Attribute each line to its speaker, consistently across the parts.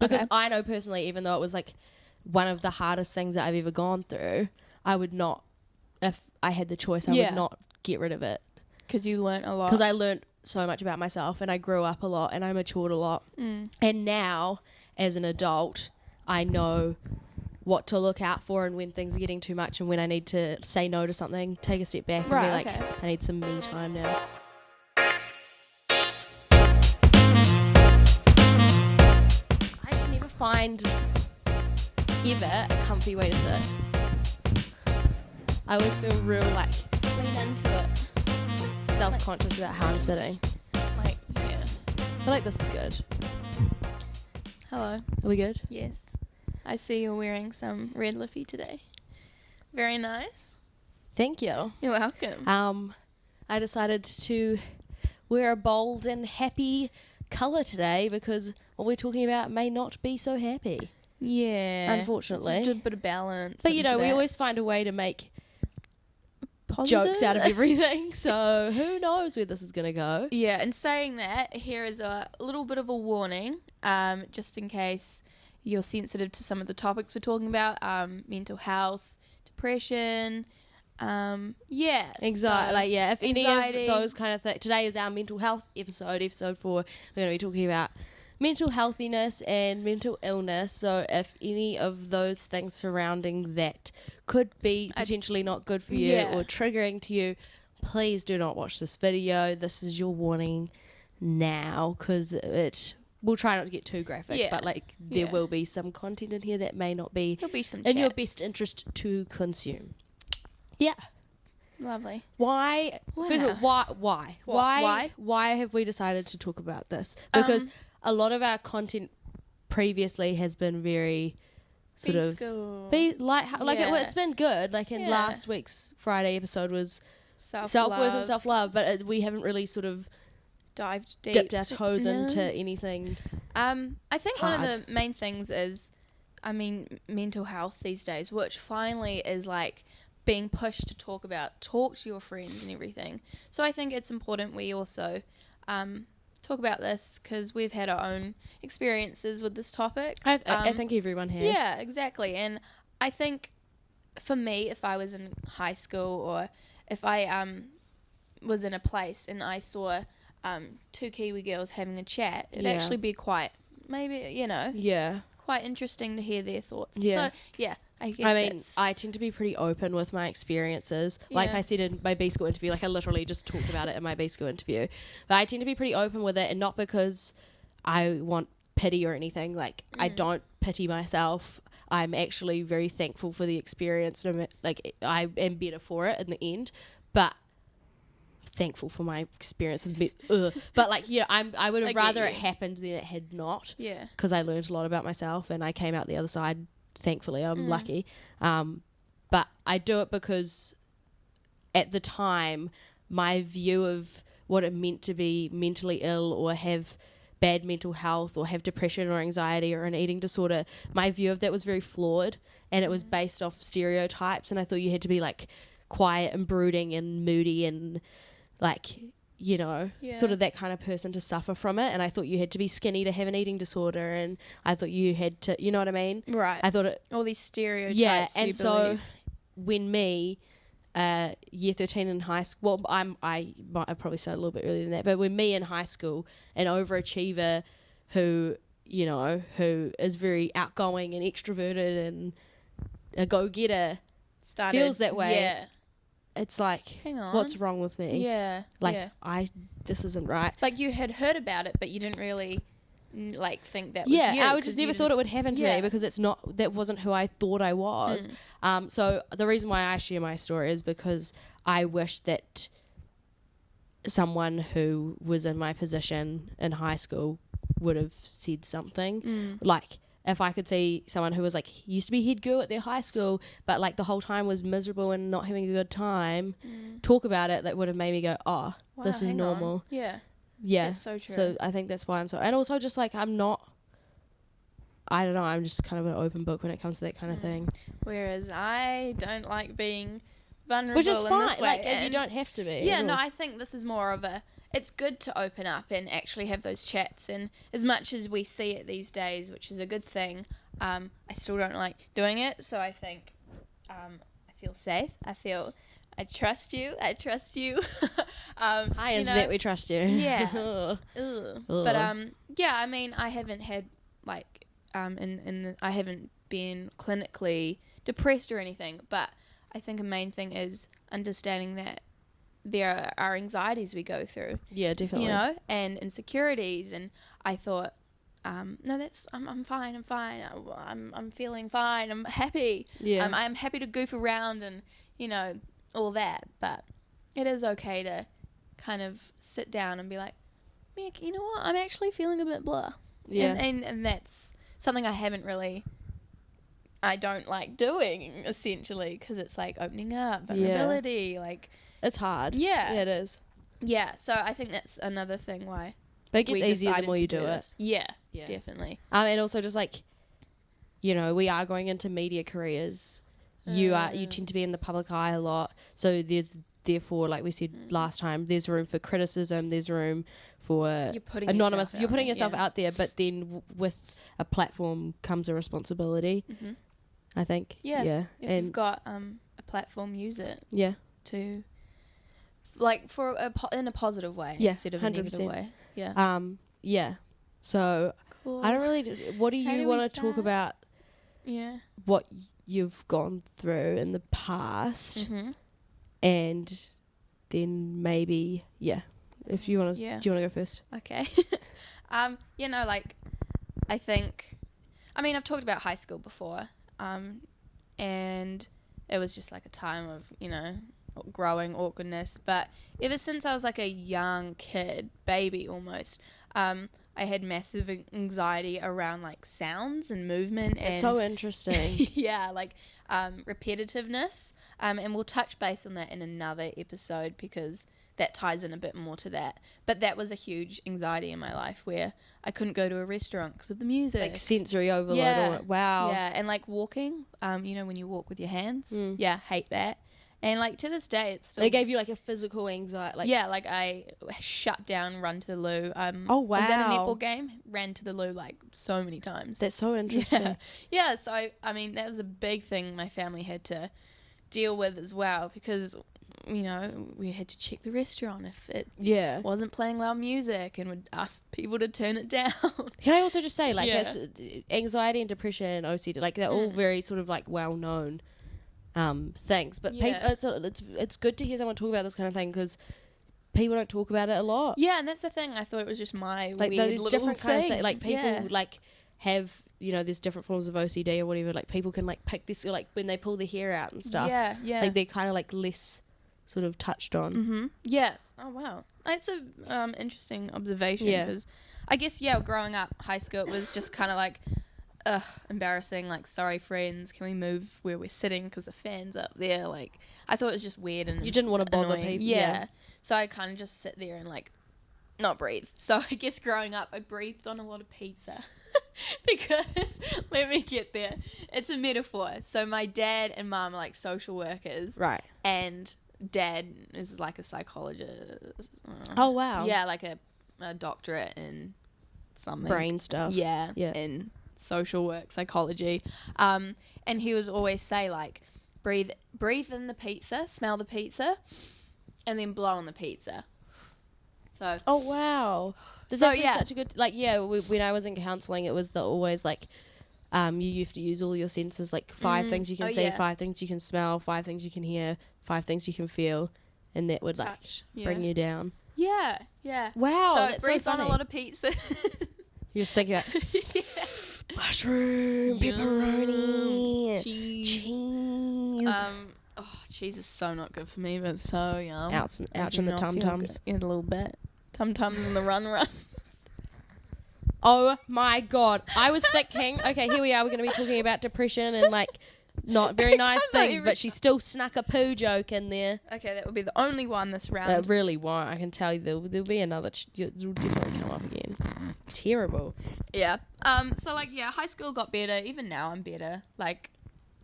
Speaker 1: Because I know personally, even though it was like one of the hardest things that I've ever gone through, I would not, if I had the choice, I would not get rid of it.
Speaker 2: Because you learnt a lot.
Speaker 1: Because I learnt so much about myself, and I grew up a lot, and I matured a lot. And now, as an adult, I know what to look out for and when things are getting too much and when I need to say no to something, take a step back and be like, I need some me time now. I can never find ever a comfy way to sit. I always feel real like
Speaker 2: lean into it.
Speaker 1: Self-conscious about how I'm sitting.
Speaker 2: Like, yeah.
Speaker 1: I feel like this is good.
Speaker 2: Hello.
Speaker 1: Are we good?
Speaker 2: Yes. I see you're wearing some red lippy today. Very nice.
Speaker 1: Thank you.
Speaker 2: You're welcome.
Speaker 1: I decided to wear a bold and happy colour today because what we're talking about may not be so happy.
Speaker 2: Yeah.
Speaker 1: Unfortunately.
Speaker 2: It's a bit of balance.
Speaker 1: But, you know, we always find a way to make
Speaker 2: positive
Speaker 1: jokes out of everything. So who knows where this is going to go.
Speaker 2: Yeah, and saying that, here is a little bit of a warning, just in case you're sensitive to some of the topics we're talking about, mental health, depression,
Speaker 1: Anxiety,
Speaker 2: so
Speaker 1: if any
Speaker 2: anxiety.
Speaker 1: of those kind of things. Today is our mental health episode 4. We're going to be talking about mental healthiness and mental illness. So if any of those things surrounding that could be potentially not good for you or triggering to you, please do not watch this video. This is your warning now, because we'll try not to get too graphic, but like there will be some content in here that may not be in your best interest to consume. Yeah.
Speaker 2: Lovely.
Speaker 1: Why?
Speaker 2: Wow.
Speaker 1: First of all, why have we decided to talk about this? Because a lot of our content previously has been very sort of it's been good. Like in last week's Friday episode was self-worth and self-love, but we haven't really sort of dipped our toes into anything.
Speaker 2: I think
Speaker 1: hard.
Speaker 2: one of the main things is, mental health these days, which finally is like being pushed to talk to your friends and everything. So I think it's important we also talk about this because we've had our own experiences with this topic.
Speaker 1: I think everyone has.
Speaker 2: Yeah, exactly. And I think for me, if I was in high school or if I was in a place and I saw two Kiwi girls having a chat, it'd actually be quite interesting to hear their thoughts.
Speaker 1: Yeah.
Speaker 2: So, I guess
Speaker 1: I tend to be pretty open with my experiences. Like I said in my B school interview, like I literally just talked about it in my B school interview. But I tend to be pretty open with it, and not because I want pity or anything. Like I don't pity myself. I'm actually very thankful for the experience. Like I am better for it in the end. But thankful for my experience. But like, I would have rather it happened than it had not.
Speaker 2: Yeah.
Speaker 1: Because I learned a lot about myself and I came out the other side. Thankfully, I'm lucky. But I do it because at the time, my view of what it meant to be mentally ill or have bad mental health or have depression or anxiety or an eating disorder, my view of that was very flawed, and it was based off stereotypes, and I thought you had to be like quiet and brooding and moody and like, sort of that kind of person to suffer from it. And I thought you had to be skinny to have an eating disorder, and I thought you had to, you know what I mean?
Speaker 2: Right.
Speaker 1: I thought
Speaker 2: all these stereotypes.
Speaker 1: Yeah, and so when me, year 13 in high school, well, I probably started a little bit earlier than that, but when me in high school, an overachiever who is very outgoing and extroverted and a go-getter feels that way. Yeah. It's like,
Speaker 2: hang on,
Speaker 1: what's wrong with me?
Speaker 2: Yeah.
Speaker 1: Like, this isn't right.
Speaker 2: Like, you had heard about it, but you didn't really, think that was you.
Speaker 1: Yeah, I just never thought it would happen to me because that wasn't who I thought I was. So the reason why I share my story is because I wish that someone who was in my position in high school would have said something. Like, if I could see someone who was like used to be head girl at their high school, but like the whole time was miserable and not having a good time, talk about it, that would have made me go, oh, wow, this is normal.
Speaker 2: On. Yeah.
Speaker 1: Yeah.
Speaker 2: That's so true.
Speaker 1: So I think that's why I'm so, and also just like I'm just kind of an open book when it comes to that kind of thing.
Speaker 2: Whereas I don't like being vulnerable,
Speaker 1: which is fine.
Speaker 2: in this way.
Speaker 1: Like, you don't have to be.
Speaker 2: Yeah, no, I think this is more of it's good to open up and actually have those chats. And as much as we see it these days, which is a good thing, I still don't like doing it. So I think I feel safe. I trust you.
Speaker 1: Hi, internet, we trust you.
Speaker 2: Yeah. But yeah, I mean, I haven't had like I haven't been clinically depressed or anything, but I think a main thing is understanding that there are anxieties we go through.
Speaker 1: Yeah, definitely.
Speaker 2: You know, and insecurities. And I thought, no, I'm fine. I'm feeling fine. I'm happy.
Speaker 1: Yeah.
Speaker 2: I'm happy to goof around and, you know, all that. But it is okay to kind of sit down and be like, Meg, you know what? I'm actually feeling a bit blah.
Speaker 1: Yeah.
Speaker 2: And that's something I don't like doing, essentially, because it's like opening up, vulnerability, like...
Speaker 1: It's hard.
Speaker 2: Yeah.
Speaker 1: Yeah, it is.
Speaker 2: Yeah, so I think that's another thing why
Speaker 1: But it gets
Speaker 2: we
Speaker 1: easier the
Speaker 2: decided
Speaker 1: more
Speaker 2: to
Speaker 1: you do it.
Speaker 2: this. Yeah,
Speaker 1: Yeah.
Speaker 2: definitely.
Speaker 1: And also just like, you know, we are going into media careers. You tend to be in the public eye a lot. So therefore, like we said last time, there's room for criticism. There's room for anonymous. You're putting yourself out there, but then with a platform comes a responsibility.
Speaker 2: Mm-hmm.
Speaker 1: I think.
Speaker 2: Yeah.
Speaker 1: Yeah.
Speaker 2: If
Speaker 1: and
Speaker 2: you've got a platform, use it.
Speaker 1: Yeah.
Speaker 2: To, like, in a positive way instead of a negative
Speaker 1: 100%.
Speaker 2: way. Yeah.
Speaker 1: Yeah. So
Speaker 2: Cool.
Speaker 1: I don't really. What do
Speaker 2: How
Speaker 1: you
Speaker 2: do
Speaker 1: want
Speaker 2: we
Speaker 1: to talk
Speaker 2: start?
Speaker 1: about?
Speaker 2: Yeah.
Speaker 1: What you've gone through in the past,
Speaker 2: Mm-hmm.
Speaker 1: and then maybe if you want to.
Speaker 2: Yeah.
Speaker 1: Do you want to go first?
Speaker 2: Okay. You know, like, I think, I mean, I've talked about high school before, and it was just like a time of, you know, growing awkwardness. But ever since I was like a young kid, baby almost, I had massive anxiety around like sounds and movement.
Speaker 1: It's
Speaker 2: and
Speaker 1: so interesting.
Speaker 2: yeah, like repetitiveness. And we'll touch base on that in another episode because that ties in a bit more to that. But that was a huge anxiety in my life where I couldn't go to a restaurant because of the music.
Speaker 1: Like sensory overload.
Speaker 2: Yeah.
Speaker 1: Wow.
Speaker 2: Yeah, and like walking, you know, when you walk with your hands.
Speaker 1: Mm.
Speaker 2: Yeah, hate that. And like to this day, it's still...
Speaker 1: They gave you like a physical anxiety. Like,
Speaker 2: yeah, like I shut down, run to the loo.
Speaker 1: Oh, wow.
Speaker 2: I was at a netball game, ran to the loo like so many times.
Speaker 1: That's so interesting.
Speaker 2: Yeah, so I mean, that was a big thing my family had to deal with as well because, you know, we had to check the restaurant if it wasn't playing loud music and would ask people to turn it down.
Speaker 1: Can I also just say, like, that's anxiety and depression and OCD, like, they're all very sort of like well-known things, but it's good to hear someone talk about this kind of thing because people don't talk about it a lot.
Speaker 2: Yeah, and that's the thing. I thought it was just my
Speaker 1: like
Speaker 2: weird
Speaker 1: those
Speaker 2: little
Speaker 1: different
Speaker 2: thing.
Speaker 1: kind of thing. Like people like have, you know, there's different forms of OCD or whatever. Like people can like pick this, like when they pull their hair out and stuff.
Speaker 2: Yeah, yeah.
Speaker 1: Like they're kind of like less sort of touched on.
Speaker 2: Mm-hmm. Yes. Oh wow, that's a interesting observation because I guess growing up, high school, it was just kind of like. Embarrassing, like, sorry friends, can we move where we're sitting because the fan's up there? Like, I thought it was just weird and
Speaker 1: you didn't want to bother
Speaker 2: annoying.
Speaker 1: people.
Speaker 2: Yeah, so I kind of just sit there and like not breathe. So I guess growing up I breathed on a lot of pizza because let me get there, it's a metaphor. So my dad and mum are like social workers,
Speaker 1: Right,
Speaker 2: and dad is like a psychologist.
Speaker 1: Oh wow.
Speaker 2: Yeah, like a doctorate in something,
Speaker 1: brain stuff.
Speaker 2: yeah in social work, psychology, and he would always say like breathe in the pizza, smell the pizza, and then blow on the pizza. So
Speaker 1: oh wow, there's
Speaker 2: so,
Speaker 1: actually such a good when I was in counselling, it was always like you have to use all your senses, like 5 things you can see, 5 things you can smell, 5 things you can hear, 5 things you can feel, and that would like bring you down.
Speaker 2: Yeah.
Speaker 1: Wow,
Speaker 2: So
Speaker 1: that's
Speaker 2: breathe
Speaker 1: so
Speaker 2: on
Speaker 1: funny.
Speaker 2: a lot of pizza.
Speaker 1: You just think about mushroom, pepperoni, cheese.
Speaker 2: Cheese is so not good for me, but it's so yum.
Speaker 1: Ouch in the
Speaker 2: I do not feel
Speaker 1: tum-tums.
Speaker 2: good. Yeah, a little bit. Tum-tums in the run.
Speaker 1: Oh my god. I was thinking, okay, here we are, we're going to be talking about depression and like not very nice things, but she still snuck a poo joke in there.
Speaker 2: Okay, that would be the only one this round.
Speaker 1: It really won't. I can tell you there'll be another. It'll definitely come up again. Terrible.
Speaker 2: Yeah. So like, high school got better. Even now I'm better. Like,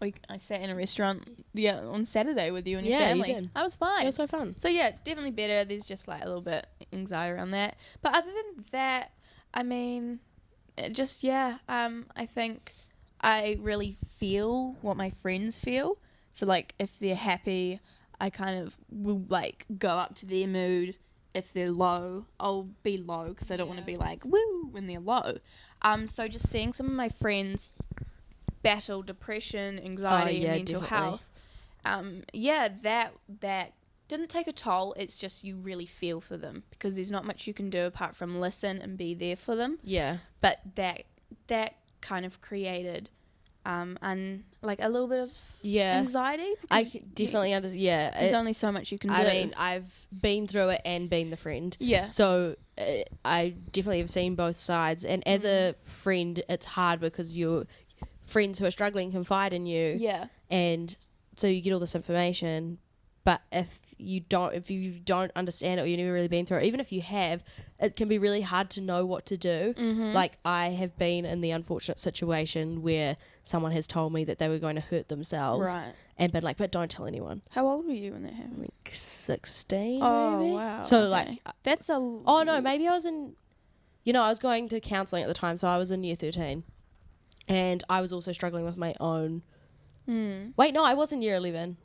Speaker 2: I sat in a restaurant on Saturday with you and your
Speaker 1: Yeah, you
Speaker 2: family.
Speaker 1: did.
Speaker 2: That was fine.
Speaker 1: It was so fun.
Speaker 2: So yeah, it's definitely better. There's just like a little bit anxiety around that. But other than that, I mean, I think I really feel what my friends feel. So like if they're happy, I kind of will like go up to their mood. If they're low, I'll be low because I don't want to be like woo when they're low. So just seeing some of my friends battle depression, anxiety, and mental health. That didn't take a toll. It's just you really feel for them because there's not much you can do apart from listen and be there for them.
Speaker 1: Yeah.
Speaker 2: But that kind of created like a little bit of anxiety.
Speaker 1: I definitely understand. Yeah.
Speaker 2: There's only so much you can do.
Speaker 1: I mean, I've been through it and been the friend.
Speaker 2: Yeah.
Speaker 1: So I definitely have seen both sides. And as a friend, it's hard because your friends who are struggling confide in you.
Speaker 2: Yeah.
Speaker 1: And so you get all this information. But if you don't understand it or you've never really been through it, even if you have, it can be really hard to know what to do.
Speaker 2: Mm-hmm.
Speaker 1: Like I have been in the unfortunate situation where someone has told me that they were going to hurt themselves.
Speaker 2: Right.
Speaker 1: And been like, but don't tell anyone.
Speaker 2: How old were you when that happened?
Speaker 1: Like 16
Speaker 2: Oh,
Speaker 1: maybe.
Speaker 2: wow.
Speaker 1: So
Speaker 2: okay.
Speaker 1: like
Speaker 2: that's a
Speaker 1: oh no, maybe I was in, I was going to counselling at the time, so I was in year 13. And I was also struggling with my own. Wait, no, I was in year 11.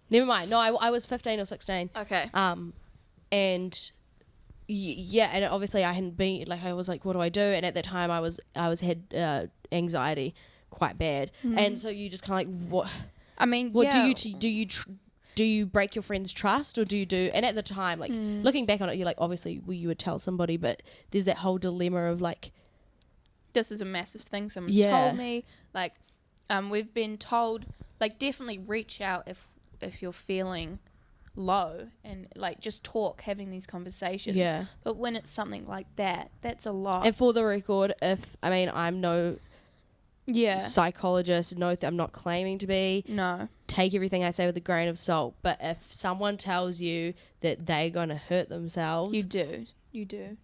Speaker 1: Never mind. No, I was 15 or 16.
Speaker 2: Okay.
Speaker 1: And and obviously I hadn't been, like, I was like, what do I do? And at that time I had anxiety quite bad. And so you just kind of like, what?
Speaker 2: I mean,
Speaker 1: what do you break your friend's trust or do you do? And at the time, like looking back on it, you're like, obviously you would tell somebody, but there's that whole dilemma of like,
Speaker 2: this is a massive thing someone's told me. Like, we've been told, like, definitely reach out if you're feeling low and like just talk, having these conversations. Yeah. But when it's something like that, that's a lot.
Speaker 1: And for the record, I'm no psychologist, I'm not claiming to be.
Speaker 2: No.
Speaker 1: Take everything I say with a grain of salt. But if someone tells you that they're going to hurt themselves,
Speaker 2: you do.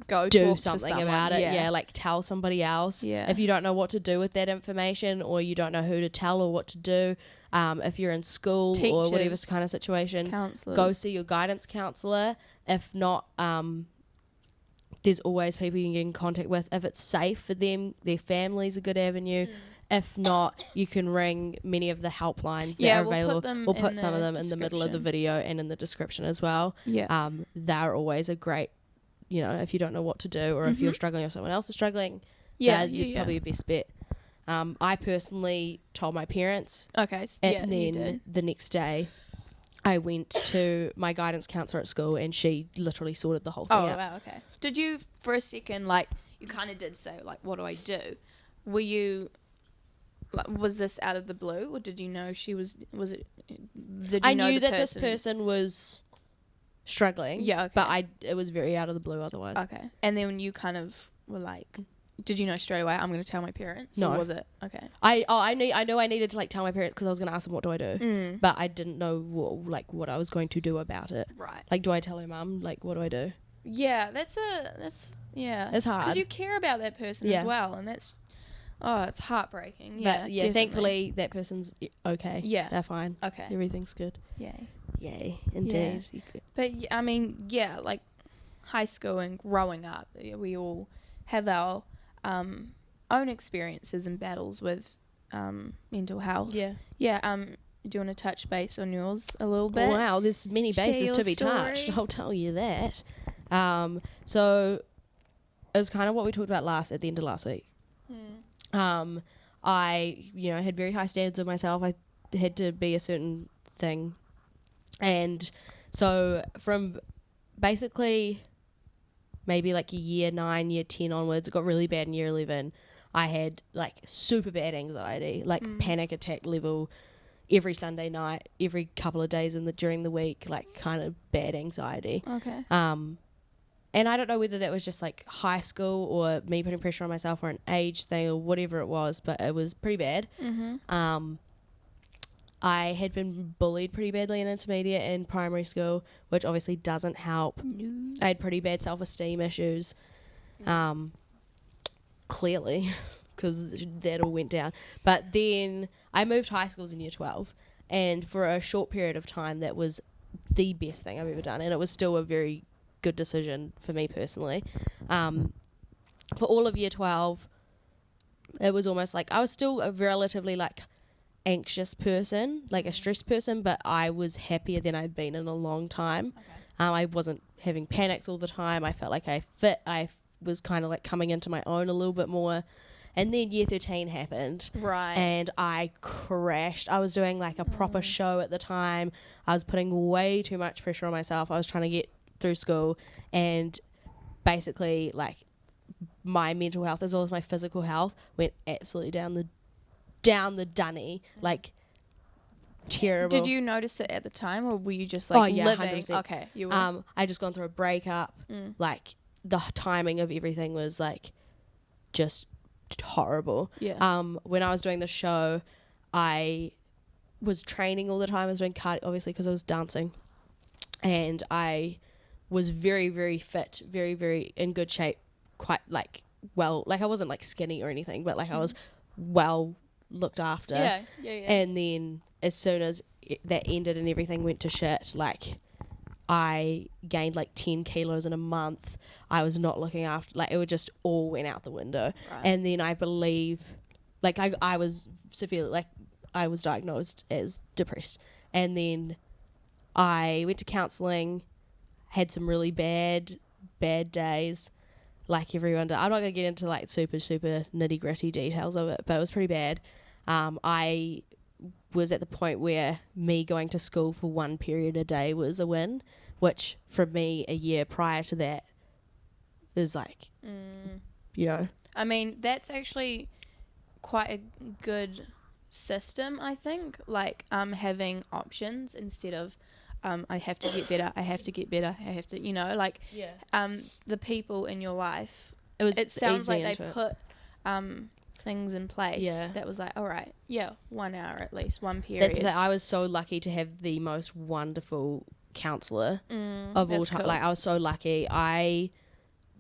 Speaker 2: Go
Speaker 1: do
Speaker 2: talk
Speaker 1: something
Speaker 2: to
Speaker 1: about it.
Speaker 2: Yeah.
Speaker 1: Like tell somebody else.
Speaker 2: Yeah.
Speaker 1: If you don't know what to do with that information or you don't know who to tell or what to do, if you're in school or whatever kind of situation,
Speaker 2: counselors,
Speaker 1: go see your guidance counsellor. If not, there's always people you can get in contact with. If it's safe for them, their family's a good avenue. If not, you can ring many of the helplines that are available. We'll put some of them in the middle of the video and in the description as well.
Speaker 2: Yeah.
Speaker 1: They're always a great, if you don't know what to do or if you're struggling or someone else is struggling, probably your best bet. I personally told my parents.
Speaker 2: Okay.
Speaker 1: And then the next day, I went to my guidance counsellor at school and she literally sorted the whole thing out.
Speaker 2: Oh, wow, okay. Did you, for a second, like, you kind of did say, like, what do I do? Were you, like, was this out of the blue or did you know did you
Speaker 1: I
Speaker 2: know
Speaker 1: knew
Speaker 2: the
Speaker 1: that this person was struggling.
Speaker 2: Yeah, okay.
Speaker 1: But it was very out of the blue otherwise.
Speaker 2: Okay. And then when you kind of were like, did you know straight away, I'm going to tell my parents?
Speaker 1: No.
Speaker 2: Or was it? Okay.
Speaker 1: I knew I needed to like tell my parents because I was going to ask them what do I do. But I didn't know what I was going to do about it.
Speaker 2: Right.
Speaker 1: Like, do I tell her mum? Like, what do I do?
Speaker 2: Yeah, that's it's
Speaker 1: hard.
Speaker 2: Because you care about that person as well. And that's, it's heartbreaking. Yeah,
Speaker 1: but yeah, thankfully that person's okay.
Speaker 2: Yeah.
Speaker 1: They're fine.
Speaker 2: Okay.
Speaker 1: Everything's good. Yay, indeed.
Speaker 2: Yeah. But I mean, like high school and growing up, we all have our own experiences and battles with mental health. Yeah. Do you want to touch base on yours a little bit?
Speaker 1: Wow, there's many bases to be touched. I'll tell you that. So it was kind of what we talked about at the end of last week. I had very high standards of myself. I had to be a certain thing, and so from basically maybe like year 9, year 10 onwards, it got really bad in year 11. I had like super bad anxiety, like panic attack level every Sunday night, every couple of days during the week, like kind of bad anxiety.
Speaker 2: Okay.
Speaker 1: And I don't know whether that was just like high school or me putting pressure on myself or an age thing or whatever it was, but it was pretty bad. I had been bullied pretty badly in intermediate and primary school, which obviously doesn't help. I had pretty bad self-esteem issues. Clearly, because that all went down. But then I moved high schools in year 12, and for a short period of time that was the best thing I've ever done, and it was still a very good decision for me personally. For all of year 12, it was almost like I was still a relatively like anxious person, like a stressed person, but I was happier than I'd been in a long time. I wasn't having panics all the time. I felt like I was kind of like coming into my own a little bit more. And then year 13 happened.
Speaker 2: Right.
Speaker 1: And I crashed. I was doing like a proper show at the time. I was putting way too much pressure on myself. I was trying to get through school, and basically like my mental health as well as my physical health went absolutely down the dunny, like terrible.
Speaker 2: Did you notice it at the time, or were you just like living?
Speaker 1: 100%.
Speaker 2: Okay, you were.
Speaker 1: I just gone through a breakup. Like the timing of everything was like just horrible.
Speaker 2: Yeah.
Speaker 1: When I was doing the show, I was training all the time. I was doing cardio, obviously, because I was dancing, and I was very, very fit, very, very in good shape. Quite like well, like I wasn't like skinny or anything, but like I was well looked after.
Speaker 2: Yeah.
Speaker 1: And then as soon as that ended and everything went to shit, like I gained like 10 kilos in a month. I was not looking after, like it would just all went out the window.
Speaker 2: Right.
Speaker 1: And then I believe, like I was severely, like I was diagnosed as depressed. And then I went to counselling, had some really bad days, like everyone did. I'm not going to get into like super nitty gritty details of it, but it was pretty bad. I was at the point where me going to school for one period a day was a win, which for me a year prior to that is like, you know.
Speaker 2: I mean, that's actually quite a good system, I think. Like, having options instead of, I have to get better, I have to, you know, like, the people in your life, it sounds like they put, things in place that was like, all right, 1 hour at least, one period.
Speaker 1: I was so lucky to have the most wonderful counsellor of all time. Cool. Like I was so lucky. I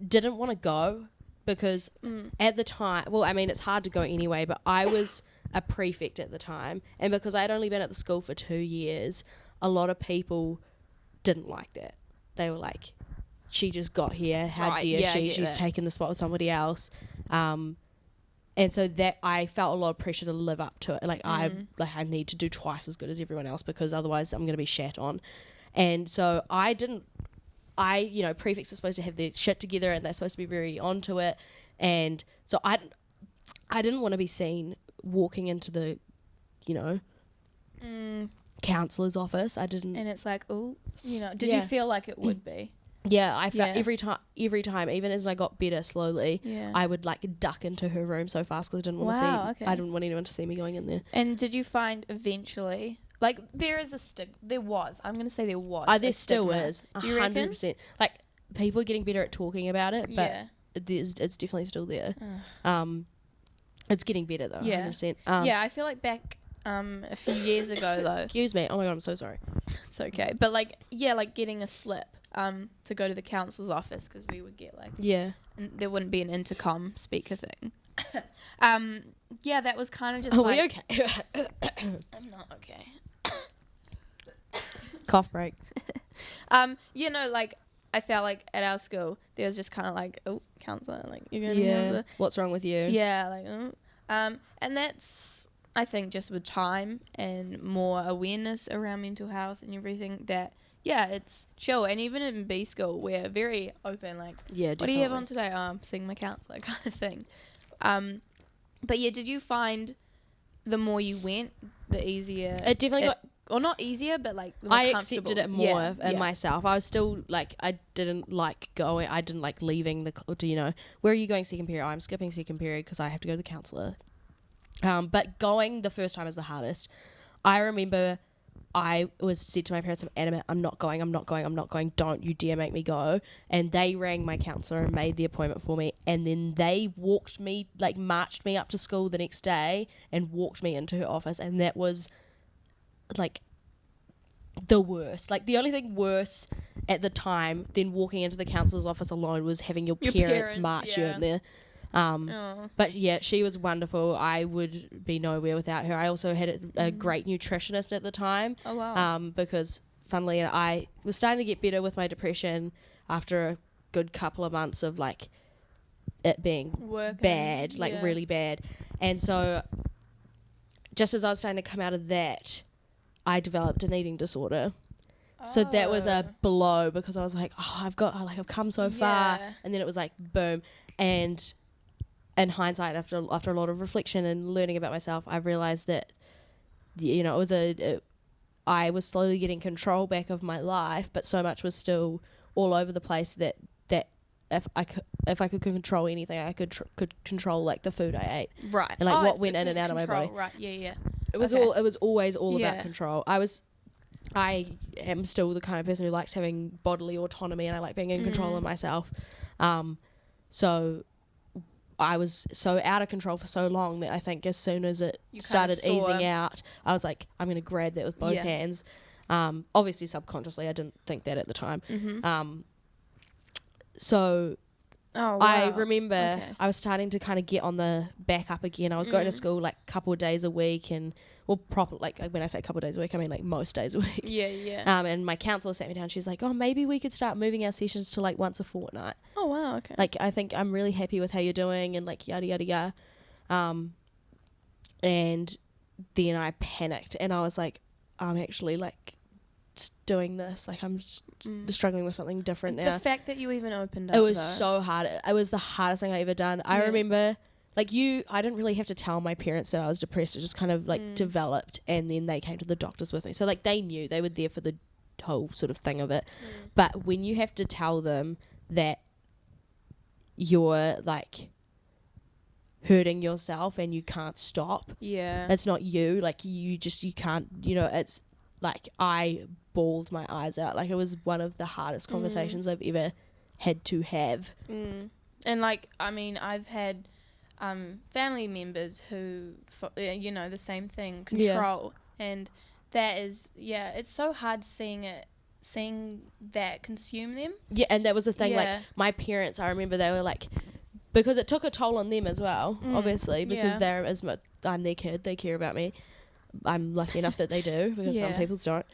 Speaker 1: didn't want to go because at the time, well, I mean it's hard to go anyway, but I was a prefect at the time, and because I'd only been at the school for 2 years, a lot of people didn't like that. They were like, she just got here, how dare she, she's taken the spot with somebody else. And so that I felt a lot of pressure to live up to it. Like I need to do twice as good as everyone else because otherwise I'm going to be shat on. And so you know, prefects are supposed to have their shit together and they're supposed to be very onto it. And so I didn't want to be seen walking into the, you know, counsellor's office. I didn't.
Speaker 2: And it's like, oh, you know, did you feel like it would be?
Speaker 1: Yeah, I felt every time, even as I got better slowly, I would like duck into her room so fast because I didn't want to see. I didn't want anyone to see me going in there.
Speaker 2: And did you find eventually, like, there is a there was. I'm gonna say there was.
Speaker 1: There still is.
Speaker 2: Do you reckon?
Speaker 1: 100%. Like people are getting better at talking about it, but it's definitely still there. It's getting better though. 100%.
Speaker 2: I feel like back a few years ago though.
Speaker 1: Excuse me. Oh my god, I'm so sorry.
Speaker 2: It's okay, but like like getting a slip. To go to the counsellor's office because we would get like and there wouldn't be an intercom speaker thing. That was kind of just
Speaker 1: we okay?
Speaker 2: I'm not okay.
Speaker 1: Cough break.
Speaker 2: You know, like I felt like at our school there was just kind of like, oh, counsellor, like you're going to counsellor.
Speaker 1: What's wrong with you?
Speaker 2: Yeah, like and that's I think just with time and more awareness around mental health and everything that. Yeah, it's chill. And even in B school, we're very open. Like, what do you have on today? Seeing my counsellor kind of thing. But yeah, did you find the more you went, the easier?
Speaker 1: It definitely got...
Speaker 2: Or not easier, but like the more
Speaker 1: I accepted it more in myself. I was still like, I didn't like going, I didn't like leaving you know, where are you going second period? Oh, I'm skipping second period because I have to go to the counsellor. But going the first time is the hardest. I remember... I was said to my parents, I'm adamant, I'm not going, don't you dare make me go. And they rang my counsellor and made the appointment for me. And then they marched me up to school the next day and walked me into her office. And that was, like, the worst. Like, the only thing worse at the time than walking into the counsellor's office alone was having your parents march you in there. But yeah, she was wonderful. I would be nowhere without her. I also had a great nutritionist at the time.
Speaker 2: Oh, wow.
Speaker 1: Because funnily, I was starting to get better with my depression after a good couple of months of like it being bad, like really bad. And so just as I was starting to come out of that, I developed an eating disorder. So that was a blow, because I was like, oh, I've come so far. And then it was like, boom. And in hindsight, after a lot of reflection and learning about myself, I realized that, you know, I was slowly getting control back of my life, but so much was still all over the place that if I could control anything, I could control like the food I ate,
Speaker 2: right,
Speaker 1: and like what went in and out of my body.
Speaker 2: Right, yeah.
Speaker 1: It was always all about control. I am still the kind of person who likes having bodily autonomy, and I like being in control of myself. So I was so out of control for so long that I think as soon as it started easing out, I was like, I'm going to grab that with both hands. Obviously, subconsciously, I didn't think that at the time. So I remember I was starting to kind of get on the back up again. I was going to school like a couple of days a week, and like when I say a couple of days a week, I mean like most days a week.
Speaker 2: Yeah.
Speaker 1: And my counsellor sat me down. She's like, oh, maybe we could start moving our sessions to like once a fortnight.
Speaker 2: Oh, wow, okay.
Speaker 1: Like, I think I'm really happy with how you're doing, and like yada, yada, yada. And then I panicked, and I was like, I'm actually like doing this. Like, I'm struggling with something different now.
Speaker 2: The fact that you even opened up.
Speaker 1: It was so hard. It was the hardest thing I ever done. I remember, like I didn't really have to tell my parents that I was depressed. It just kind of like developed, and then they came to the doctors with me. So like they knew, they were there for the whole sort of thing of it. But when you have to tell them that you're like hurting yourself and you can't stop, it's not you, like you can't, you know, it's like I bawled my eyes out. Like, it was one of the hardest conversations I've ever had to have.
Speaker 2: And like, I mean, I've had family members who, you know, the same thing, control, and that is, it's so hard seeing that consume them. Yeah,
Speaker 1: and that was the thing, like, my parents, I remember they were like, because it took a toll on them as well, obviously, because they're I'm their kid, they care about me. I'm lucky enough that they do, because some people don't.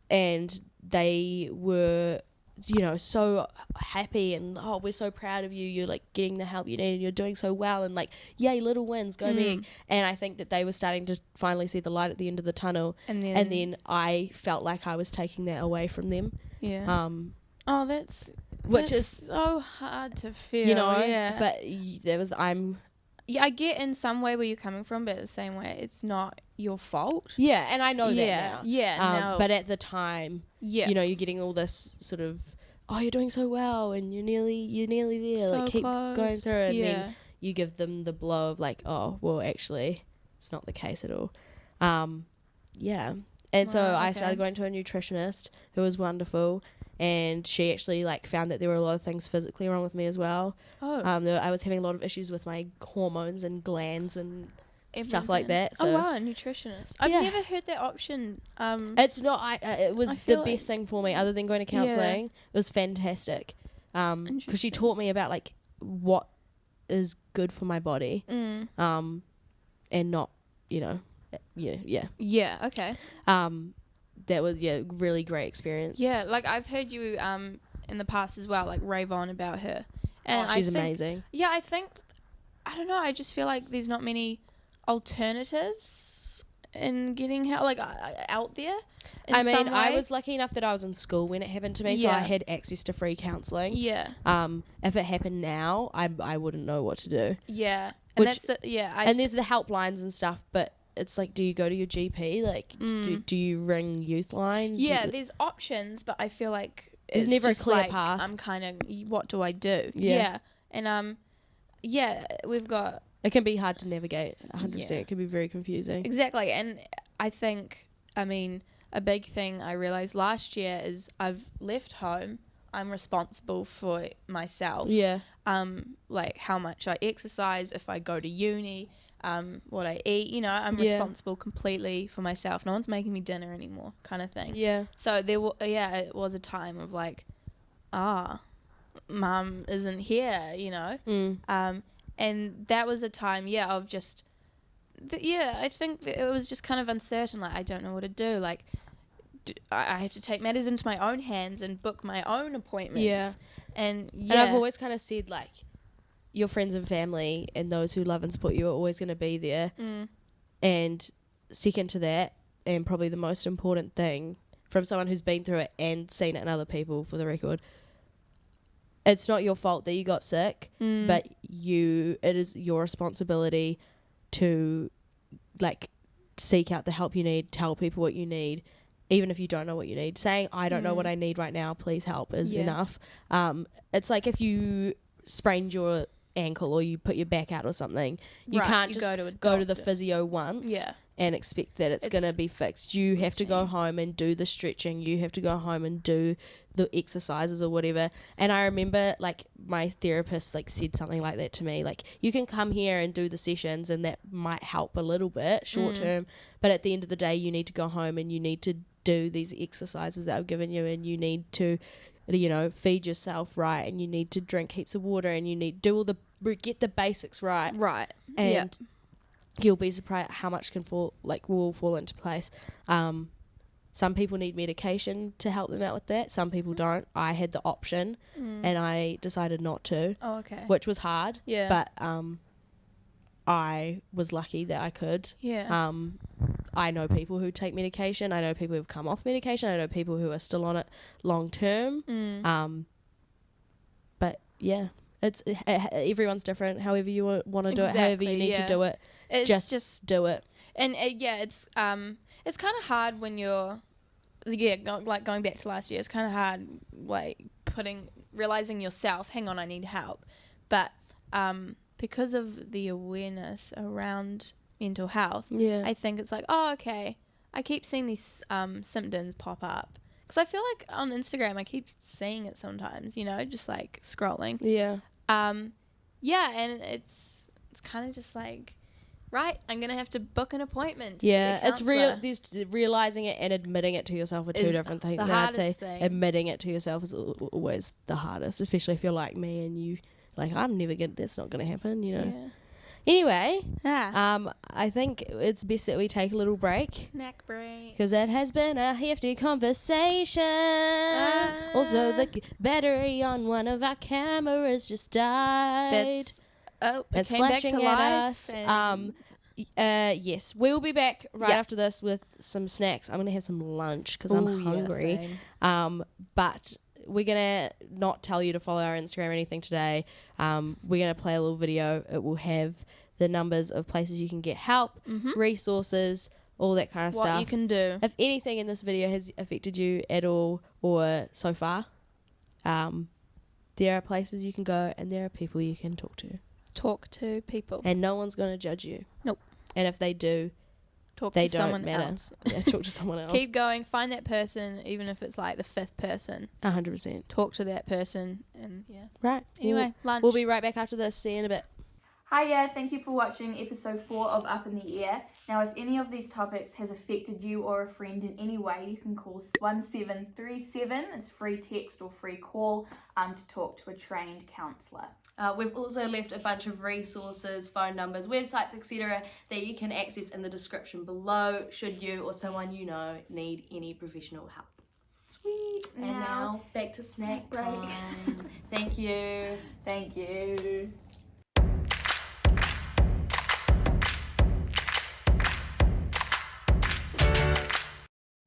Speaker 1: And they were, you know, so happy, and oh, we're so proud of you, you're like getting the help you need, and you're doing so well, and like, yay, little wins, go Meg. And I think that they were starting to finally see the light at the end of the tunnel, and then I felt like I was taking that away from them. That's
Speaker 2: so hard to feel,
Speaker 1: you know. But I get
Speaker 2: in some way where you're coming from, but at the same way, it's not your fault.
Speaker 1: Yeah, and I know that now.
Speaker 2: No.
Speaker 1: But at the time, you know, you're getting all this sort of, oh, you're doing so well, and you're nearly there.
Speaker 2: So
Speaker 1: like, keep
Speaker 2: close.
Speaker 1: going through it. And then you give them the blow of like, oh, well, actually, it's not the case at all. And so I started going to a nutritionist who was wonderful. And she actually like found that there were a lot of things physically wrong with me as well. I was having a lot of issues with my hormones and glands and stuff like that. So.
Speaker 2: Oh wow, a nutritionist! I've never heard that option.
Speaker 1: It's not. It was the best thing for me, other than going to counselling. It was fantastic, because she taught me about like what is good for my body, and not, you know,
Speaker 2: okay.
Speaker 1: That was really great experience.
Speaker 2: Yeah, like I've heard you in the past as well, like rave on about her, and
Speaker 1: she's amazing.
Speaker 2: Yeah, I don't know. I just feel like there's not many alternatives in getting help, like out there.
Speaker 1: I mean, I was lucky enough that I was in school when it happened to me, so I had access to free counselling.
Speaker 2: Yeah.
Speaker 1: If it happened now, I wouldn't know what to do.
Speaker 2: Yeah. And and
Speaker 1: there's the helplines and stuff, but it's like, do you go to your GP? Like, do you ring Youthline?
Speaker 2: Yeah, there's options, but I feel like
Speaker 1: there's never a clear path.
Speaker 2: I'm kind of, what do I do? Yeah. And we've got.
Speaker 1: It can be hard to navigate. 100%. It can be very confusing.
Speaker 2: Exactly, and I think, I mean, a big thing I realized last year is I've left home. I'm responsible for myself.
Speaker 1: Yeah.
Speaker 2: Like how much I exercise, if I go to uni. What I eat, you know, I'm responsible completely for myself. No one's making me dinner anymore, kind of thing.
Speaker 1: Yeah.
Speaker 2: So it was a time of like, mum isn't here, you know. And that was a time, of just, I think that it was just kind of uncertain. Like, I don't know what to do. Like, I have to take matters into my own hands and book my own appointments.
Speaker 1: Yeah.
Speaker 2: And
Speaker 1: I've always kind of said, like, your friends and family and those who love and support you are always going to be there. And second to that, and probably the most important thing from someone who's been through it and seen it in other people, for the record, it's not your fault that you got sick, but it is your responsibility to, like, seek out the help you need, tell people what you need, even if you don't know what you need. Saying, I don't know what I need right now, please help, is enough. It's like if you sprained your ankle or you put your back out or something, you can't just go to the physio once and expect that it's going to be fixed. You have to go home and do the stretching. You have to go home and do the exercises or whatever. And I remember, like, my therapist, like, said something like that to me, like, you can come here and do the sessions and that might help a little bit short term, but at the end of the day you need to go home and you need to do these exercises that I've given you, and you need to, you know, feed yourself right, and you need to drink heaps of water, and you need to get the basics right. And you'll be surprised how much will fall into place. Some people need medication to help them out with that. Some people don't. I had the option and I decided not to.
Speaker 2: Oh, okay.
Speaker 1: Which was hard.
Speaker 2: Yeah.
Speaker 1: But I was lucky that I could.
Speaker 2: Yeah.
Speaker 1: I know people who take medication. I know people who've come off medication. I know people who are still on it long term. But yeah, everyone's different. However you want to do it, however you need to do it, just do it.
Speaker 2: And it's kind of hard when you're going back to last year. It's kind of hard, like, realizing yourself, hang on, I need help. But because of the awareness around mental health, I think it's like, oh, okay, I keep seeing these symptoms pop up, because I feel like on Instagram I keep seeing it sometimes, you know, just like scrolling. And it's kind of just like, right, I'm gonna have to book an appointment.
Speaker 1: It's realizing it and admitting it to yourself are two different things.
Speaker 2: The hardest thing.
Speaker 1: Admitting it to yourself is always the hardest, especially if you're like me and you like, that's not gonna happen, you know. Anyway, I think it's best that we take a little break.
Speaker 2: Snack break.
Speaker 1: Because it has been a hefty conversation. Also, the battery on one of our cameras just died.
Speaker 2: It's flashing at us.
Speaker 1: Yes, we'll be back after this with some snacks. I'm going to have some lunch because I'm hungry. But we're going to not tell you to follow our Instagram or anything today. We're going to play a little video. It will have the numbers of places you can get help, resources, all that kind of stuff.
Speaker 2: What you can do.
Speaker 1: If anything in this video has affected you at all or so far, there are places you can go and there are people you can talk to.
Speaker 2: Talk to people.
Speaker 1: And no one's going to judge you.
Speaker 2: Nope.
Speaker 1: And if they do,
Speaker 2: talk
Speaker 1: to
Speaker 2: someone else.
Speaker 1: Talk to someone else.
Speaker 2: Keep going. Find that person, even if it's like the fifth person.
Speaker 1: 100%.
Speaker 2: Talk to that person. And
Speaker 1: Right.
Speaker 2: Anyway, lunch.
Speaker 1: We'll be right back after this. See you in a bit.
Speaker 3: Hiya, thank you for watching episode 4 of Up in the Air. Now, if any of these topics has affected you or a friend in any way, you can call 1737. It's free text or free call to talk to a trained counsellor. We've also left a bunch of resources, phone numbers, websites, etc. that you can access in the description below should you or someone you know need any professional help. Sweet. And now back to snack break. Thank you. Thank you.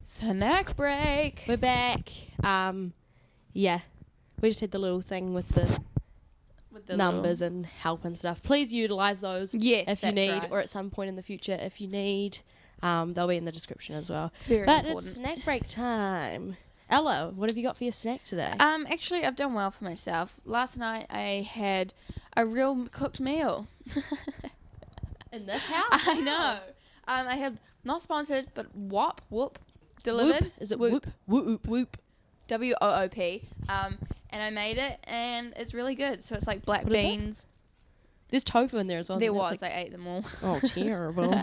Speaker 2: Snack break.
Speaker 1: We're back. We just had the little thing with the numbers and help and stuff. Please utilize those if you need, or at some point in the future if you need. They'll be in the description as well.
Speaker 2: Very important.
Speaker 1: It's snack break time. Ella, what have you got for your snack today?
Speaker 2: Actually, I've done well for myself. Last night I had a real cooked meal.
Speaker 1: In this house?
Speaker 2: I know. I had, not sponsored, but whoop delivered.
Speaker 1: Whoop. Is it whoop? Whoop.
Speaker 2: Whoop. WOOP. And I made it, and it's really good. So it's like black beans.
Speaker 1: There's tofu in there as well.
Speaker 2: There
Speaker 1: isn't it?
Speaker 2: was.
Speaker 1: It's like,
Speaker 2: I ate them all.
Speaker 1: oh, terrible.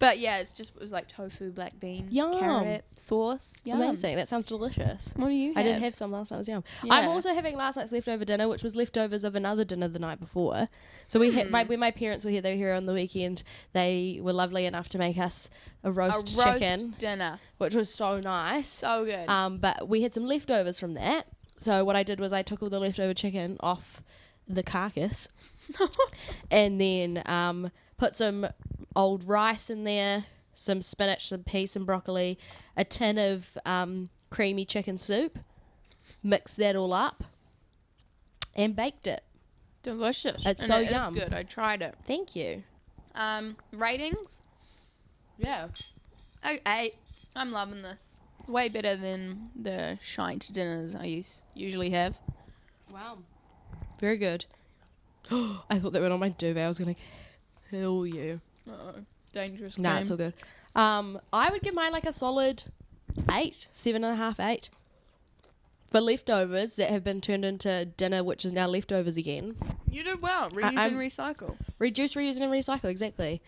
Speaker 2: But yeah, it was like tofu, black beans,
Speaker 1: Yum.
Speaker 2: carrot, sauce. Yum.
Speaker 1: Amazing. That sounds delicious.
Speaker 2: What do you have?
Speaker 1: I did have some last night. It was yum.
Speaker 2: Yeah.
Speaker 1: I'm also having last night's leftover dinner, which was leftovers of another dinner the night before. So we had when my parents were here, they were here on the weekend. They were lovely enough to make us a roast chicken
Speaker 2: dinner,
Speaker 1: which was so nice.
Speaker 2: so good.
Speaker 1: But we had some leftovers from that. So what I did was I took all the leftover chicken off the carcass and then put some old rice in there, some spinach, some peas, some broccoli, a tin of creamy chicken soup, mixed that all up and baked it.
Speaker 2: Delicious.
Speaker 1: It's
Speaker 2: And
Speaker 1: so
Speaker 2: it
Speaker 1: yum.
Speaker 2: is good. I tried it.
Speaker 1: Thank you.
Speaker 2: Ratings?
Speaker 1: Yeah.
Speaker 2: 8. I'm loving this. Way better than the shite dinners I usually have.
Speaker 1: Wow. Very good. I thought that went on my duvet. I was going to kill you.
Speaker 2: Uh-oh. Dangerous
Speaker 1: Nah,
Speaker 2: game.
Speaker 1: it's all good. I would give mine like a solid 8, 7.5, 8. For leftovers that have been turned into dinner, which is now leftovers again.
Speaker 2: You did well. Reuse and recycle.
Speaker 1: Reduce, reuse, and recycle, exactly.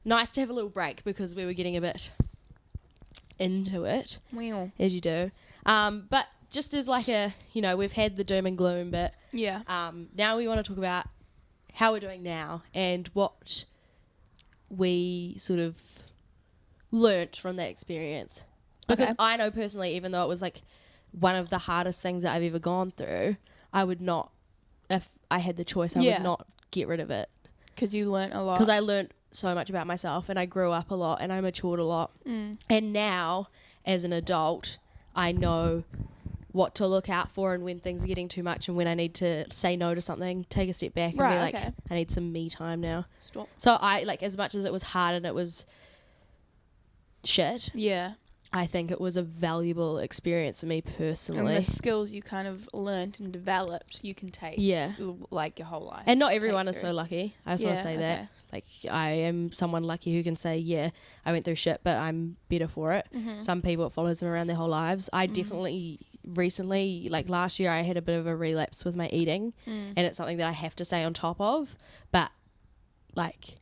Speaker 1: Nice to have a little break because we were getting a bit into it,
Speaker 2: Well.
Speaker 1: as you do. But just as like a, we've had the doom and gloom bit.
Speaker 2: Yeah.
Speaker 1: Now we want to talk about how we're doing now and what we sort of learnt from that experience. Because
Speaker 2: Okay.
Speaker 1: I know personally, even though it was like one of the hardest things that I've ever gone through, I would not, if I had the choice, I
Speaker 2: Yeah.
Speaker 1: would not get rid of it.
Speaker 2: Because you learnt a lot.
Speaker 1: Because I learnt so much about myself and I grew up a lot and I matured a lot. And now, as an adult, I know what to look out for and when things are getting too much and when I need to say no to something, take a step back and be
Speaker 2: Right,
Speaker 1: like,
Speaker 2: okay.
Speaker 1: I need some me time now.
Speaker 2: Stop.
Speaker 1: So I, like, as much as it was hard and it was shit,
Speaker 2: Yeah.
Speaker 1: I think it was a valuable experience for me
Speaker 2: And
Speaker 1: personally.
Speaker 2: the skills you kind of learnt and developed, you can take.
Speaker 1: Yeah.
Speaker 2: Like your whole life.
Speaker 1: And not everyone is
Speaker 2: through.
Speaker 1: so lucky. I just want to
Speaker 2: Yeah,
Speaker 1: say
Speaker 2: okay.
Speaker 1: that. Like, I am someone lucky who can say, yeah, I went through shit, but I'm better for it.
Speaker 2: Mm-hmm.
Speaker 1: Some people, it follows them around their whole lives. I definitely, recently, like last year, I had a bit of a relapse with my eating. And it's something that I have to stay on top of. But, like,